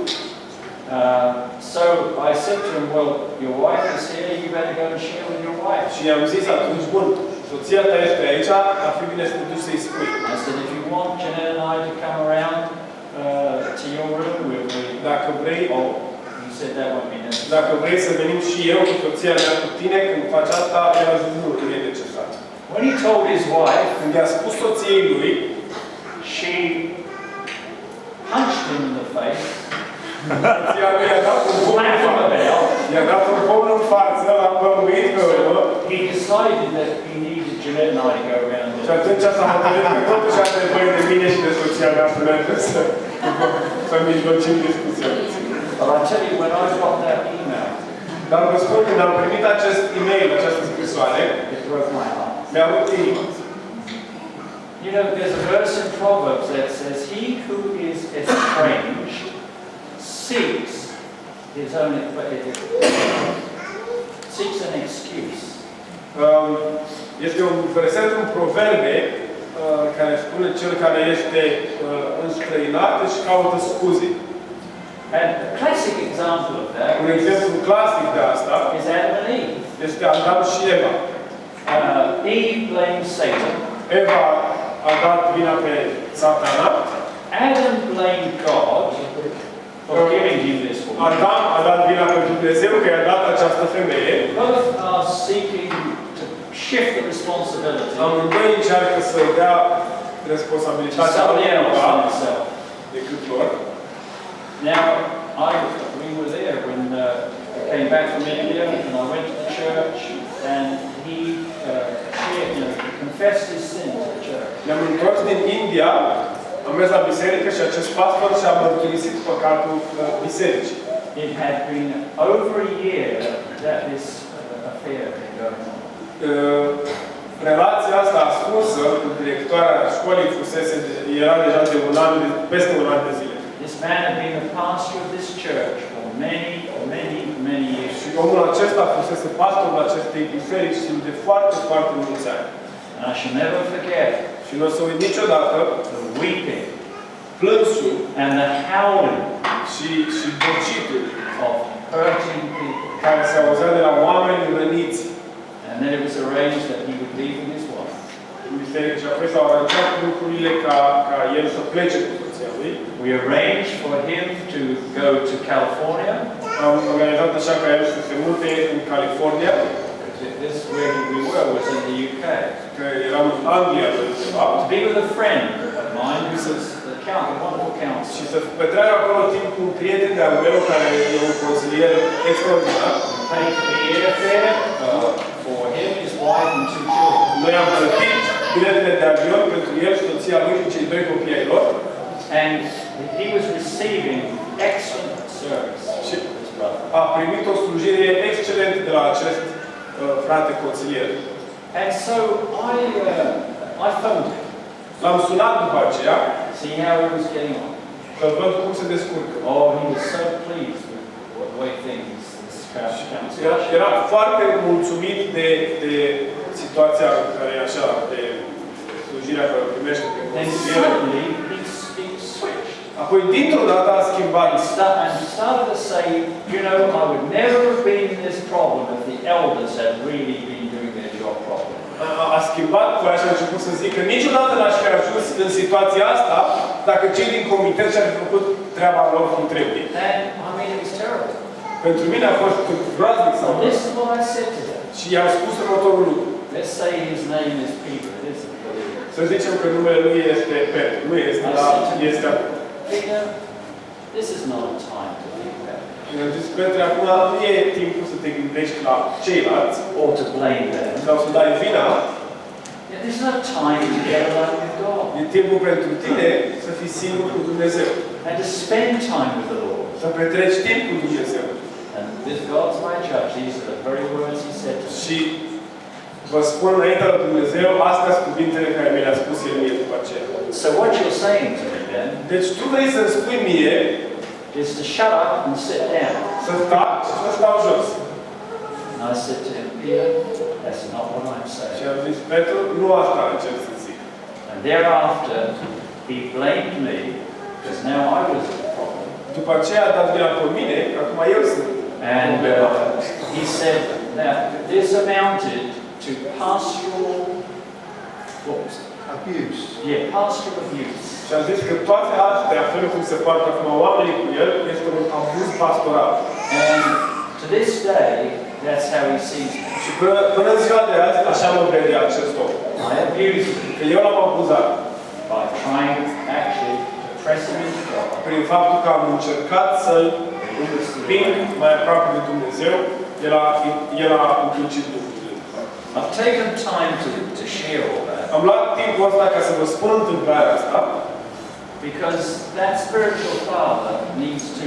So I said to him, well, your wife is here, you better go and share with your wife. Și i-am zis atunci, bun, soția ta este aici, ar fi bine să te duci să-i spui. I said, if you want Jeanette and I to come around to your room, Dacă vrei, he said that won't be necessary. dacă vrei să venim și eu cu soția mea cu tine, când faci asta, el a zis, nu e necesar. When he told his wife, Când i-a spus soției lui, she punched him in the face, soția lui i-a dat un pumn în slapped him față. about. I-a dat un pumn în față, l-a pămâit pe urmă. He decided that he needed Jeanette and I to go around Și there. atunci s-a hotărât că totuși are nevoie de mine și de soția mea să mergem să mijlocim discuția. But I tell you, when I got that email, Dar vă spun, când am primit acest e-mail, această scrisoare, it broke my heart. mi-a rupt inima. You know, there's a verse in Proverbs that says, he who is estranged seeks his own, seeks an excuse. Este un verset în Proverbe care spune cel care este înstrăinat își caută scuze. And a classic example of that Un exemplu clasic de asta is Adam and Eve. este Adam și Eva. Eve blamed Satan. Eva a dat vina pe Satana. Adam blamed God for giving him this woman. Adam a dat vina pe Dumnezeu că i-a dat această femeie. Both are seeking to shift the responsibility to Amândoi încearcă să dea responsabilitatea somebody else altora than himself. decât lor. Now, we were there when I came back from India, and I went to the church, and he confessed his sin to the church. Ne-am întors din India, am mers la biserică și acest pastor și-a mărturisit păcatul bisericii. It had been over a year that this affair had been going on. Relația asta ascunsă cu directoarea școlii era deja de peste un an de zile. This man had been the pastor of this church for many years. Și omul acesta fusese pastorul acestei biserici timp de foarte, foarte mulți ani. And I shall never forget Și nu o să uit niciodată the weeping plânsul and the howling și bocitul of hurting people. care se auzea de la oameni răniți And then it was arranged that he would leave with his wife. în biserică și apoi s-au aranjat lucrurile ca el să plece cu soția lui. We arranged for him to go to California. Am organizat așa ca el să se mute în California, This where we were was in the UK. că eram în Anglia de undeva, To be with a friend of mine who was a wonderful și counselor. să petreacă acolo timp cu un prieten de-al meu care e un consilier extraordinar. Paid for the airfare for him, his wife, and 2 children. Noi am plătit biletele de avion pentru el, soția lui și cei 2 copii ai lor. And he was receiving excellent service. Și a primit o slujire excelentă de la acest frate consilier. And so I phoned him, L-am sunat după aceea see how he was getting on. Să văd cum se descurcă. Oh, he was so pleased with the way things this council. Era foarte mulțumit de situația care e așa, de slujirea care o primește prin Then consiliere. suddenly he switched. Apoi, dintr-o dată a schimbat. And started to say, you know, I would never have been in this problem if the elders had really been doing their job properly. A schimbat cu așa, a început să zic că niciodată n-aș fi ajuns în situația asta dacă cei din comitet și-ar fi făcut treaba lor cum trebuie. And I mean, it was terrible. Pentru mine a fost groaznic să So this is what I said to them. și i-am spus următorul lucru. Let's say his name is Peter. It isn't, but it is. Să zicem că numele lui este Petru, nu este la... este acolo. Peter, this is not a time to think about it. I-am zis, Petre, acum nu e timpul să te gândești la ceilalți Or to blame them. sau să dai vina. Yeah, there's no time to get alone with God. E timpul pentru tine să fii singur cu Dumnezeu. And to spend time with the Lord. Să petreci timp cu Dumnezeu. And this God's my judge. These are the very words he said to me. Și vă spun înaintea lui Dumnezeu, astea sunt cuvintele care mi le-a spus El mie după aceea. So what you're saying to me then Deci tu vrei să-mi spui mie is to shut up and sit down. să tac și să stau jos. And I said to him, Peter, that's not what I'm Și saying. am zis, Petru, nu asta încerc să zic. And thereafter, he blamed me, because now I was the problem. După aceea a dat vina pe mine, că acum eu sunt. And he said that this amounted to pastoral, what was it? Abuse. Yeah, pastoral abuse. Și am zis că toate astea, felul cum se poartă acum oamenii cu el, este un abuz pastoral. And to this day, that's how he sees me. Și până în ziua de azi, așa mă vede acest om. I abused him Că eu l-am abuzat. by trying actually to press him into God. Prin faptul că am încercat să-l împing mai aproape de Dumnezeu, el a încrucit lucrurile. I've taken time to share all that Am luat timpul ăsta ca să vă spun întâmplarea asta, because that spiritual father needs to,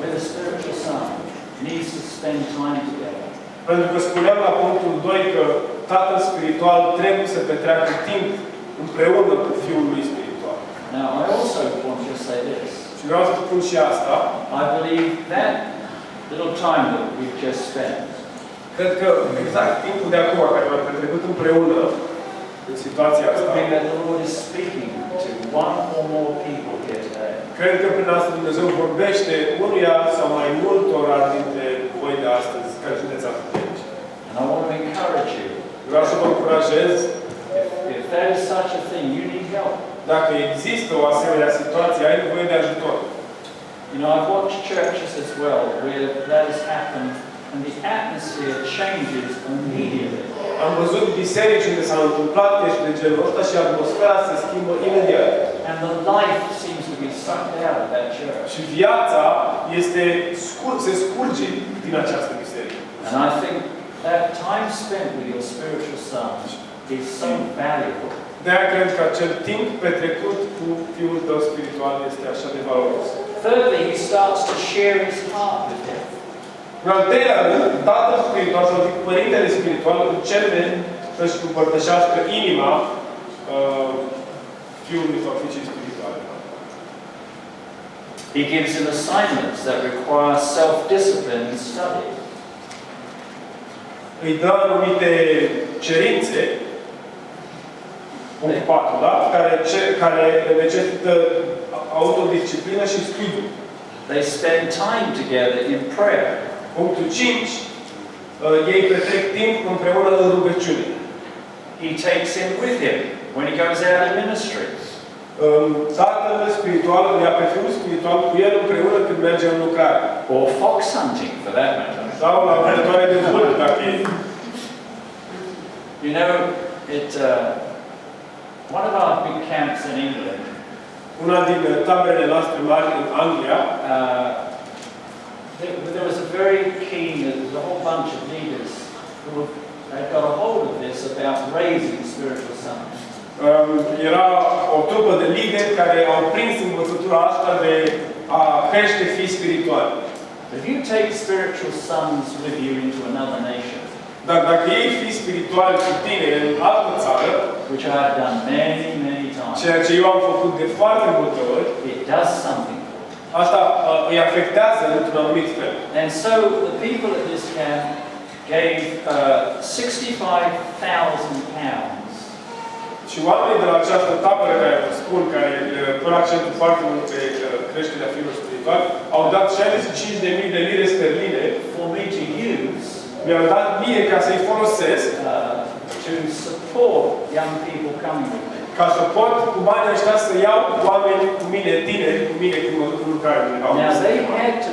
with a spiritual son, needs to spend time together. pentru că spuneam la punctul 2 că tatăl spiritual trebuie să petreacă timp împreună cu fiul lui spiritual. Now, I also want to say this. Și vreau să spun și asta. I believe that little time that we've just spent Cred că exact timpul de acum care l-am petrecut împreună în situația could asta, be that the Lord is speaking to one or more people here today. cred că prin asta Dumnezeu vorbește unuia sau mai multora dintre voi de astăzi, care sunteți atât. And I want to encourage you. Vreau să vă încurajez, If there is such a thing, you need help. dacă există o asemenea situație, ai nevoie de ajutor. You know, I've watched churches as well where that has happened and the atmosphere changes immediately. Am văzut biserici unde s-au întâmplat chestii de genul ăsta și atmosfera se schimbă imediat. And the life seems to be sucked out of that church. Și viața se scurge din această biserică. And I think that time spent with your spiritual sons is so valuable. De-aia cred că acel timp petrecut cu fiul tău spiritual este așa de valoros. Thirdly, he starts to share his heart with him. În al treilea rând, tatăl spiritual sau părintele spiritual începe să-și împărtășească inima fiului sau fiicei spirituale. He gives him assignments that require self-discipline and study. Îi dă anumite cerințe, punctul 4, da? Care necesită autodisciplină și studiu. They spend time together in prayer. Punctul 5, ei petrec timp împreună în rugăciune. He takes him with him when he goes out in ministry. Tatăl spiritual îl ia pe fiul spiritual cu el împreună când merge în lucrare. Or fox hunting, for that matter. Sau la vânătoare de vulpi, dacă e. You know, one of our big camps in England, Una din taberele noastre mari în Anglia, there was a very keen, there was a whole bunch of leaders who had got a hold of this about raising spiritual sons. era o trupă de lideri care au prins învățătura asta de a crește fii spirituali. If you take spiritual sons with you into another nation, Dar dacă ei fii spirituali cu tine în altă țară, which I have done many, many times, times. ceea ce eu am făcut de foarte multe ori, It does something for them. asta îi afectează într-un anumit fel. And so the people at this camp gave £65,000. Și oamenii de la această tabără care vă spun, care pun accentul foarte mult pe creșterea fiilor spirituali, au dat 65.000 de lire sterline for me to use mi-au dat mie ca să-i folosesc to support young people coming with me. ca să pot cu banii ăștia să iau oameni cu mine, tineri cu mine când mă duc în lucrare. Now they had to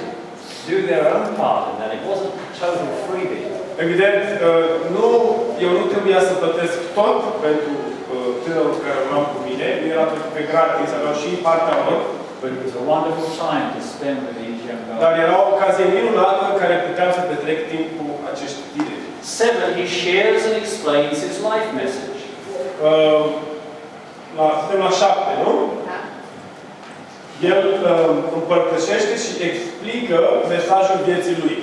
do their own part in that. It wasn't total freebie. Evident, eu nu trebuia să plătesc tot pentru tânărul care l-am cu mine, nu era pe gratis, aveam și partea lor. But it was a wonderful time to spend with these young Dar guys. era o ocazie minunată în care puteam să petrec timp cu acești tineri. 7, he shares and explains his life message. Suntem la 7, nu? El împărtășește și explică mesajul vieții lui.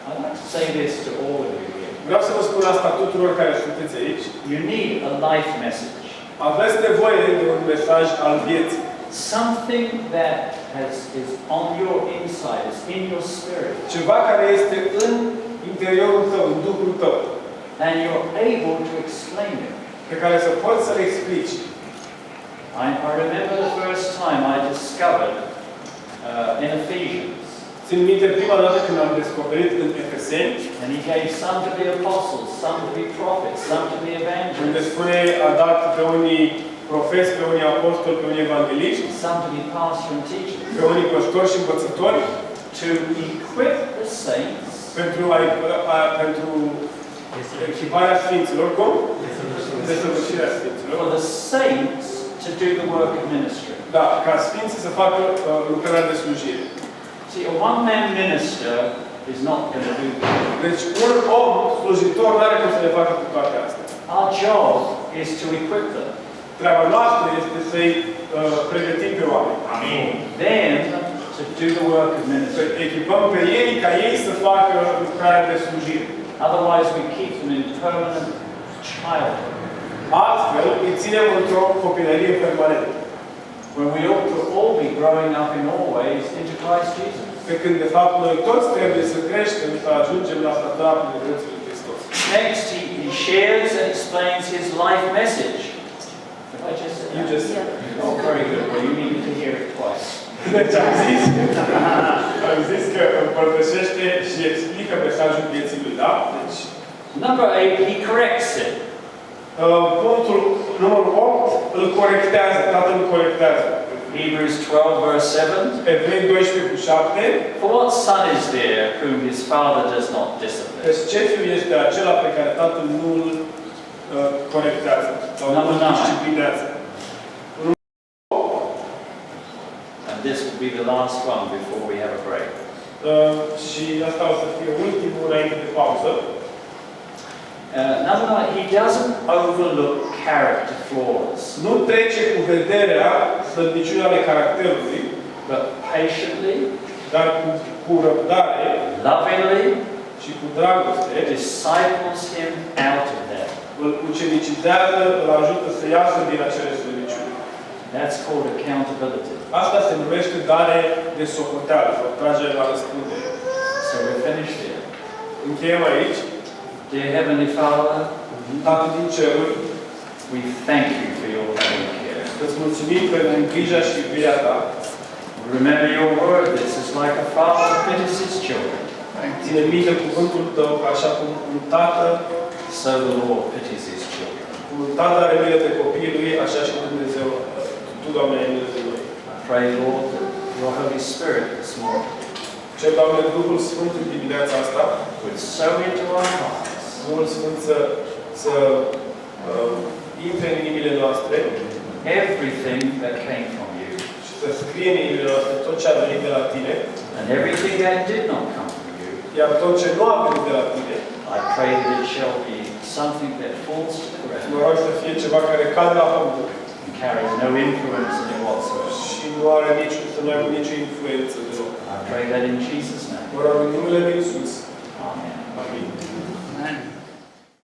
I'd like to say this to all of you here. Vreau să vă spun asta tuturor care sunteți aici. You need a life message. Aveți nevoie de un mesaj al vieții. Something that is on your inside, is in your spirit. Ceva care este în interiorul tău, în Duhul tău. And you're able to explain it. Pe care să poți să le explici. I remember the first time I discovered in Ephesians. Țin minte prima dată când am descoperit în Efeseni, And he gave some to be apostles, some to be prophets, some to be unde evangelists, spune a dat pe unii profesi, pe unii apostoli, pe unii evangeliști, some to be pastors and teachers, pe unii păstori și învățători, to equip the saints pentru echiparea Sfinților, cum? Desăvârșirea Sfinților. for the saints to do the work of ministry. Da, ca Sfinții să facă lucrarea de slujire. See, a one-man minister is not going to do that. Deci un om slujitor nu are cum să le facă cu toate astea. Our job is to equip them. Treaba noastră este să-i pregătim pe oameni. Amin. Then to do the work of Să ministry. echipăm pe ei ca ei să facă lucrarea de slujire. Otherwise we keep them in permanent childhood, Altfel, îi ținem într-o copilărie permanentă. when we ought to all be growing up in all ways into Christ Jesus. Pe când, de fapt, noi toți trebuie să creștem, să ajungem la statutul Părinții lui Hristos. Next, he shares and explains his life message. Have I just said You that? just Oh, very good. Well, you needed to hear it twice. Deci am zis că împărtășește și explică mesajul vieții lui, da? Deci, Number 8, he corrects it. punctul numărul 8 îl corectează, Tatăl îl corectează. Hebrews 12, verse 7. Evrei 12:7. For what son is there whom his father does not discipline? Deci ce fiu este acela pe care Tatăl nu îl corectează sau nu îl disciplinează? And this will be the last one before we have a break. Și asta o să fie ultimul înainte de pauză. Number 9, he doesn't overlook character flaws, Nu trece cu vederea slăbiciunea ale caracterului, but patiently, dar cu răbdare lovingly, și cu dragoste disciples him out of that. îl ucenicizează, îl ajută să iasă din acele slăbiciuni. That's called accountability. Asta se numește dare de socoteală sau tragere la răspundere. So we're finished here. Încheiem aici. Dear Heavenly Father, Tatăl din ceruri, we thank you for your loving care. îți mulțumim pentru grija și iubirea ta. Remember your word that says, like a father pities his children, Ține minte cuvântul tău, că așa cum un tată, so the Lord pities his children. un tată are milă de copiii lui, așa și Dumnezeu, tu, Doamne, ai milă de noi. I pray, Lord, that your Holy Spirit this morning Cer, Doamne, Duhul Sfânt în dimineața asta, would sow into our hearts Duhul Sfânt să intre în inimile noastre everything that came from you și să scrie în inimile noastre tot ce a venit de la tine, and everything that did not come from you. iar tot ce nu a venit de la tine, I pray that it shall be something that falls to the mă ground rog să fie ceva care cade la pământ and carries no influence in it whatsoever. și nu are să nu aibă nicio influență deloc. I pray that in Jesus' name. Mă rog în numele lui Iisus. Amen. Amin.